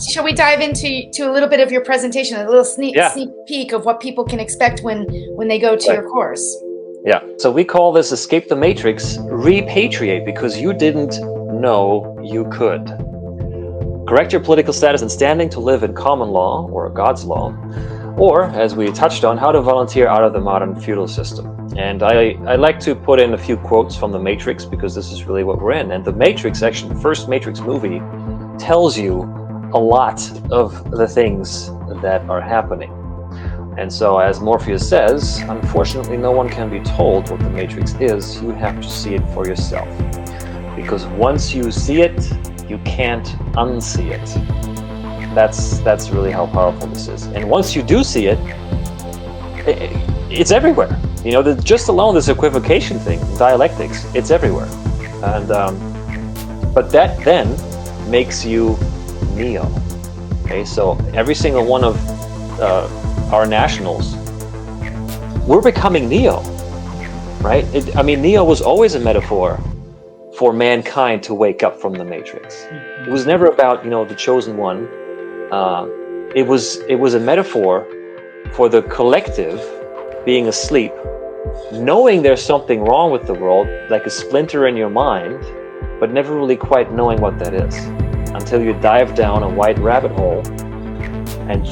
shall we dive into a little bit of your presentation, a little sneak peek of what people can expect when they go to your course? Yeah. So we call this Escape the Matrix, Repatriate, because you didn't know you could. Correct your political status and standing to live in common law or God's law, or, as we touched on, how to volunteer out of the modern feudal system. And I like to put in a few quotes from The Matrix, because this is really what we're in. And The Matrix, actually, the first Matrix movie, tells you a lot of the things that are happening. And so, as Morpheus says, unfortunately, no one can be told what the Matrix is. You have to see it for yourself. Because once you see it, you can't unsee it. That's really how powerful this is. And once you do see it, it's everywhere. You know, just alone this equivocation thing, dialectics, it's everywhere. And but that then makes you Neo. Okay, so every single one of our nationals, we're becoming Neo, right? I mean, Neo was always a metaphor for mankind to wake up from the Matrix. It was never about, the chosen one. It was a metaphor for the collective being asleep, knowing there's something wrong with the world, like a splinter in your mind, but never really quite knowing what that is, until you dive down a white rabbit hole and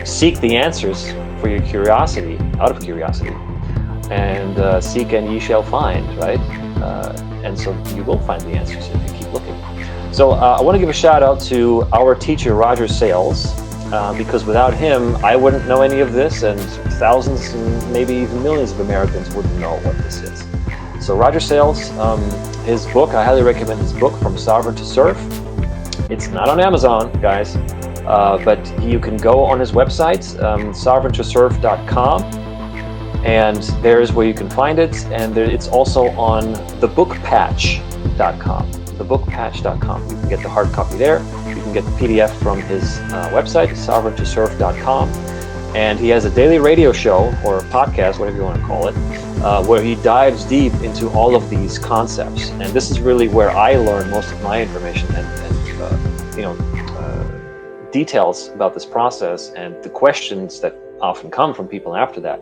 seek the answers for your curiosity, out of curiosity, and seek and ye shall find, right? And so you will find the answers if you keep looking. So I want to give a shout out to our teacher, Roger Sales, because without him, I wouldn't know any of this, and thousands and maybe even millions of Americans wouldn't know what this is. So Roger Sales, his book, I highly recommend his book, From Sovereign to Serf. It's not on Amazon, guys, but you can go on his website, sovereigntoserf.com. And there's where you can find it, and it's also on thebookpatch.com. Thebookpatch.com. You can get the hard copy there. You can get the PDF from his website, sovereigntoserf.com. And he has a daily radio show, or a podcast, whatever you want to call it, where he dives deep into all of these concepts. And this is really where I learn most of my information and details about this process, and the questions that often come from people after that.